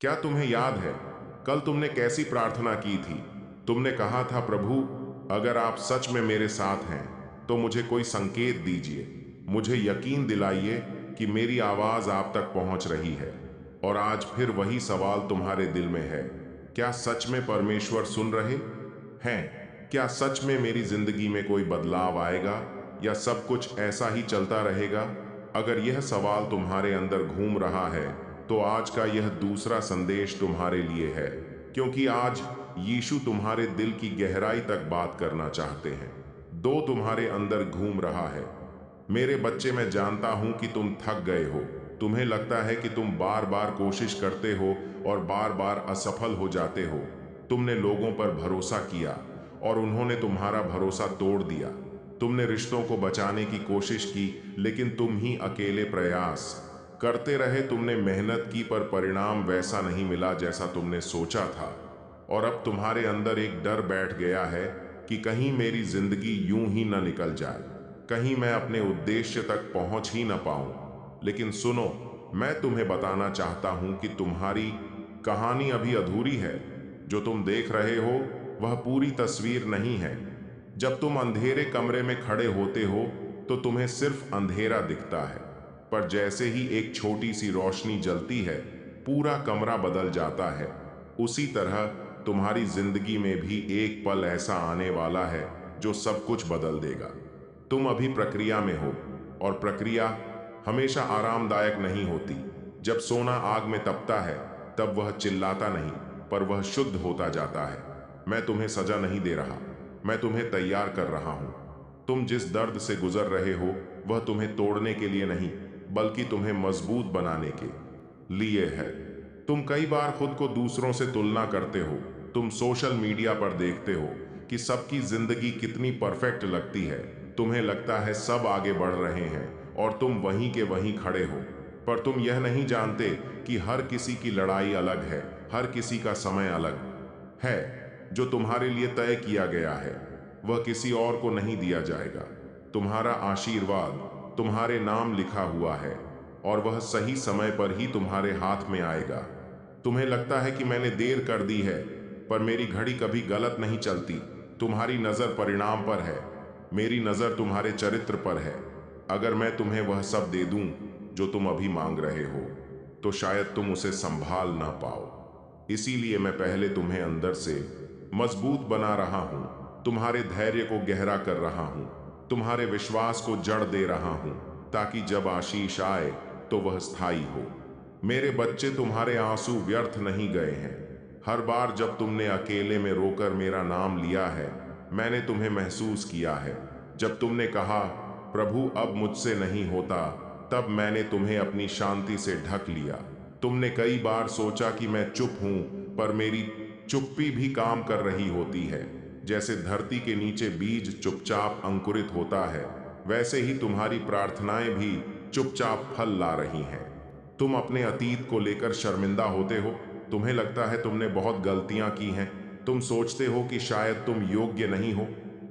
क्या तुम्हें याद है कल तुमने कैसी प्रार्थना की थी? तुमने कहा था, प्रभु, अगर आप सच में मेरे साथ हैं तो मुझे कोई संकेत दीजिए, मुझे यकीन दिलाइए कि मेरी आवाज आप तक पहुंच रही है। और आज फिर वही सवाल तुम्हारे दिल में है। क्या सच में परमेश्वर सुन रहे हैं? क्या सच में मेरी जिंदगी में कोई बदलाव आएगा या सब कुछ ऐसा ही चलता रहेगा? अगर यह सवाल तुम्हारे अंदर घूम रहा है तो आज का यह दूसरा संदेश तुम्हारे लिए है, क्योंकि आज यीशु तुम्हारे दिल की गहराई तक बात करना चाहते हैं। दो तुम्हारे अंदर घूम रहा है। मेरे बच्चे, मैं जानता हूं कि तुम थक गए हो। तुम्हें लगता है कि तुम बार बार कोशिश करते हो और बार बार असफल हो जाते हो। तुमने लोगों पर भरोसा किया और उन्होंने तुम्हारा भरोसा तोड़ दिया। तुमने रिश्तों को बचाने की कोशिश की, लेकिन तुम ही अकेले प्रयास करते रहे। तुमने मेहनत की पर परिणाम वैसा नहीं मिला जैसा तुमने सोचा था। और अब तुम्हारे अंदर एक डर बैठ गया है कि कहीं मेरी जिंदगी यूं ही न निकल जाए, कहीं मैं अपने उद्देश्य तक पहुंच ही न पाऊं। लेकिन सुनो, मैं तुम्हें बताना चाहता हूं कि तुम्हारी कहानी अभी अधूरी है। जो तुम देख रहे हो वह पूरी तस्वीर नहीं है। जब तुम अंधेरे कमरे में खड़े होते हो तो तुम्हें सिर्फ अंधेरा दिखता है, पर जैसे ही एक छोटी सी रोशनी जलती है पूरा कमरा बदल जाता है। उसी तरह तुम्हारी जिंदगी में भी एक पल ऐसा आने वाला है जो सब कुछ बदल देगा। तुम अभी प्रक्रिया में हो, और प्रक्रिया हमेशा आरामदायक नहीं होती। जब सोना आग में तपता है तब वह चिल्लाता नहीं, पर वह शुद्ध होता जाता है। मैं तुम्हें सजा नहीं दे रहा, मैं तुम्हें तैयार कर रहा हूं। तुम जिस दर्द से गुजर रहे हो वह तुम्हें तोड़ने के लिए नहीं, बल्कि तुम्हें मजबूत बनाने के लिए है। तुम कई बार खुद को दूसरों से तुलना करते हो। तुम सोशल मीडिया पर देखते हो कि सबकी जिंदगी कितनी परफेक्ट लगती है। तुम्हें लगता है सब आगे बढ़ रहे हैं और तुम वहीं के वहीं खड़े हो। पर तुम यह नहीं जानते कि हर किसी की लड़ाई अलग है, हर किसी का समय अलग है। जो तुम्हारे लिए तय किया गया है वह किसी और को नहीं दिया जाएगा। तुम्हारा आशीर्वाद तुम्हारे नाम लिखा हुआ है और वह सही समय पर ही तुम्हारे हाथ में आएगा। तुम्हें लगता है कि मैंने देर कर दी है, पर मेरी घड़ी कभी गलत नहीं चलती। तुम्हारी नजर परिणाम पर है, मेरी नजर तुम्हारे चरित्र पर है। अगर मैं तुम्हें वह सब दे दूं जो तुम अभी मांग रहे हो तो शायद तुम उसे संभाल ना पाओ। इसीलिए मैं पहले तुम्हें अंदर से मजबूत बना रहा हूं, तुम्हारे धैर्य को गहरा कर रहा हूं, तुम्हारे विश्वास को जड़ दे रहा हूं, ताकि जब आशीष आए तो वह स्थायी हो। मेरे बच्चे, तुम्हारे आंसू व्यर्थ नहीं गए हैं। हर बार जब तुमने अकेले में रोकर मेरा नाम लिया है मैंने तुम्हें महसूस किया है। जब तुमने कहा, प्रभु अब मुझसे नहीं होता, तब मैंने तुम्हें अपनी शांति से ढक लिया। तुमने कई बार सोचा कि मैं चुप हूं, पर मेरी चुप्पी भी काम कर रही होती है। जैसे धरती के नीचे बीज चुपचाप अंकुरित होता है, वैसे ही तुम्हारी प्रार्थनाएं भी चुपचाप फल ला रही हैं। तुम अपने अतीत को लेकर शर्मिंदा होते हो। तुम्हें लगता है तुमने बहुत गलतियां की हैं। तुम सोचते हो कि शायद तुम योग्य नहीं हो,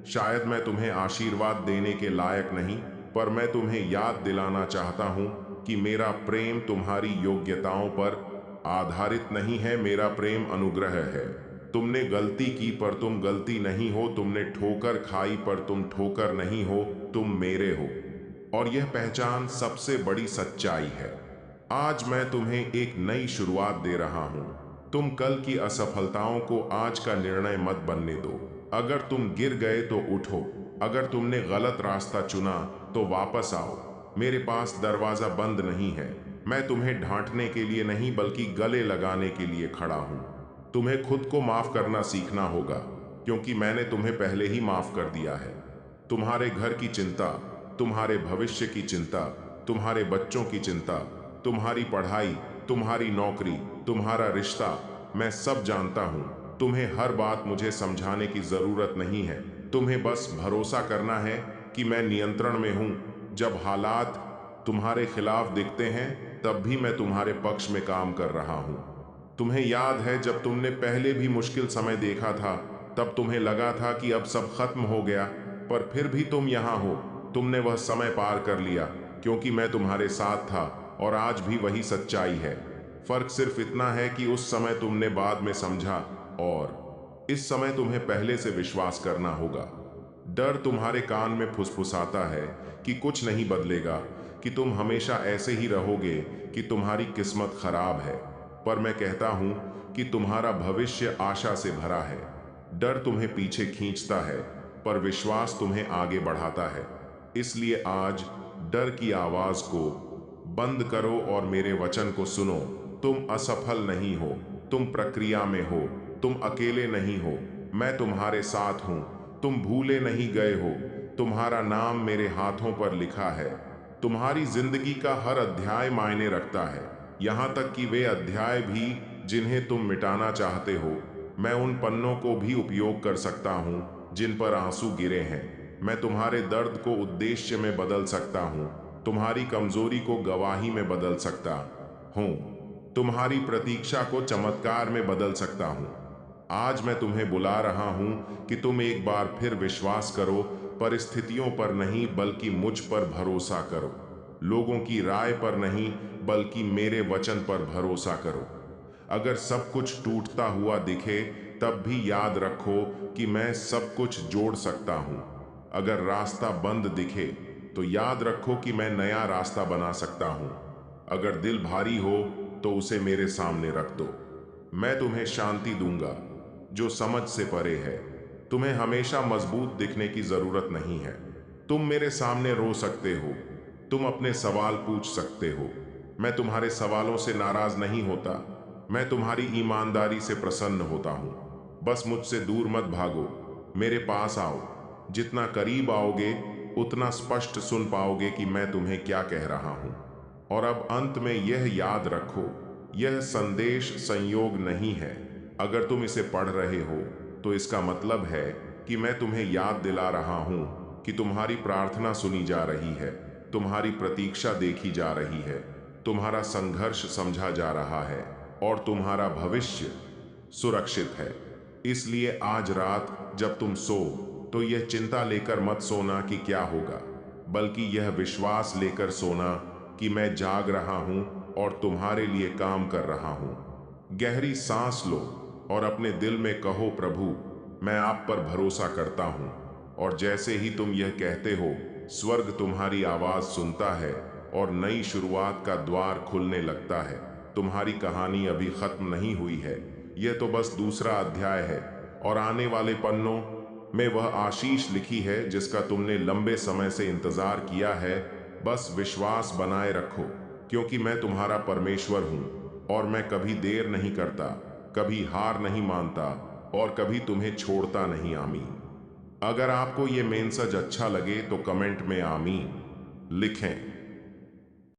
शायद मैं तुम्हें आशीर्वाद देने के लायक नहीं। पर मैं तुम्हें याद दिलाना चाहता हूं कि मेरा प्रेम तुम्हारी योग्यताओं पर आधारित नहीं है, मेरा प्रेम अनुग्रह है। तुमने गलती की पर तुम गलती नहीं हो, तुमने ठोकर खाई पर तुम ठोकर नहीं हो, तुम मेरे हो। और यह पहचान सबसे बड़ी सच्चाई है। आज मैं तुम्हें एक नई शुरुआत दे रहा हूं। तुम कल की असफलताओं को आज का निर्णय मत बनने दो। अगर तुम गिर गए तो उठो, अगर तुमने गलत रास्ता चुना तो वापस आओ। मेरे पास दरवाजा बंद नहीं है। मैं तुम्हें डांटने के लिए नहीं बल्कि गले लगाने के लिए खड़ा हूं। तुम्हें खुद को माफ करना सीखना होगा, क्योंकि मैंने तुम्हें पहले ही माफ कर दिया है। तुम्हारे घर की चिंता, तुम्हारे भविष्य की चिंता, तुम्हारे बच्चों की चिंता, तुम्हारी पढ़ाई, तुम्हारी नौकरी, तुम्हारा रिश्ता, मैं सब जानता हूं। तुम्हें हर बात मुझे समझाने की जरूरत नहीं है। तुम्हें बस भरोसा करना है कि मैं नियंत्रण में हूं। जब हालात तुम्हारे खिलाफ दिखते हैं तब भी मैं तुम्हारे पक्ष में काम कर रहा हूं। तुम्हें याद है जब तुमने पहले भी मुश्किल समय देखा था, तब तुम्हें लगा था कि अब सब खत्म हो गया, पर फिर भी तुम यहां हो। तुमने वह समय पार कर लिया क्योंकि मैं तुम्हारे साथ था, और आज भी वही सच्चाई है। फर्क सिर्फ इतना है कि उस समय तुमने बाद में समझा और इस समय तुम्हें पहले से विश्वास करना होगा। डर तुम्हारे कान में फुसफुसाता है कि कुछ नहीं बदलेगा, कि तुम हमेशा ऐसे ही रहोगे, कि तुम्हारी किस्मत खराब है। पर मैं कहता हूं कि तुम्हारा भविष्य आशा से भरा है। डर तुम्हें पीछे खींचता है, पर विश्वास तुम्हें आगे बढ़ाता है। इसलिए आज डर की आवाज को बंद करो और मेरे वचन को सुनो। तुम असफल नहीं हो, तुम प्रक्रिया में हो, तुम अकेले नहीं हो, मैं तुम्हारे साथ हूं। तुम भूले नहीं गए हो, तुम्हारा नाम मेरे हाथों पर लिखा है। तुम्हारी जिंदगी का हर अध्याय मायने रखता है, यहां तक कि वे अध्याय भी जिन्हें तुम मिटाना चाहते हो। मैं उन पन्नों को भी उपयोग कर सकता हूं जिन पर आंसू गिरे हैं। मैं तुम्हारे दर्द को उद्देश्य में बदल सकता हूं, तुम्हारी कमजोरी को गवाही में बदल सकता हूं, तुम्हारी प्रतीक्षा को चमत्कार में बदल सकता हूं। आज मैं तुम्हें बुला रहा हूं कि तुम एक बार फिर विश्वास करो, परिस्थितियों पर नहीं बल्कि मुझ पर भरोसा करो। लोगों की राय पर नहीं बल्कि मेरे वचन पर भरोसा करो। अगर सब कुछ टूटता हुआ दिखे, तब भी याद रखो कि मैं सब कुछ जोड़ सकता हूं। अगर रास्ता बंद दिखे, तो याद रखो कि मैं नया रास्ता बना सकता हूं। अगर दिल भारी हो, तो उसे मेरे सामने रख दो। मैं तुम्हें शांति दूंगा जो समझ से परे है। तुम्हें हमेशा मजबूत दिखने की जरूरत नहीं है। तुम मेरे सामने रो सकते हो, तुम अपने सवाल पूछ सकते हो। मैं तुम्हारे सवालों से नाराज नहीं होता, मैं तुम्हारी ईमानदारी से प्रसन्न होता हूं। बस मुझसे दूर मत भागो, मेरे पास आओ। जितना करीब आओगे, उतना स्पष्ट सुन पाओगे कि मैं तुम्हें क्या कह रहा हूं। और अब अंत में यह याद रखो, यह संदेश संयोग नहीं है। अगर तुम इसे पढ़ रहे हो, तो इसका मतलब है कि मैं तुम्हें याद दिला रहा हूं कि तुम्हारी प्रार्थना सुनी जा रही है, तुम्हारी प्रतीक्षा देखी जा रही है, तुम्हारा संघर्ष समझा जा रहा है और तुम्हारा भविष्य सुरक्षित है। इसलिए आज रात जब तुम सो, तो यह चिंता लेकर मत सोना कि क्या होगा, बल्कि यह विश्वास लेकर सोना कि मैं जाग रहा हूं और तुम्हारे लिए काम कर रहा हूं। गहरी सांस लो और अपने दिल में कहो, प्रभु मैं आप पर भरोसा करता हूं। और जैसे ही तुम यह कहते हो, स्वर्ग तुम्हारी आवाज सुनता है और नई शुरुआत का द्वार खुलने लगता है। तुम्हारी कहानी अभी खत्म नहीं हुई है, यह तो बस दूसरा अध्याय है। और आने वाले पन्नों में वह आशीष लिखी है जिसका तुमने लंबे समय से इंतजार किया है। बस विश्वास बनाए रखो, क्योंकि मैं तुम्हारा परमेश्वर हूं और मैं कभी देर नहीं करता, कभी हार नहीं मानता और कभी तुम्हें छोड़ता नहीं। आमीन। अगर आपको ये मैसेज अच्छा लगे तो कमेंट में आमीन लिखें।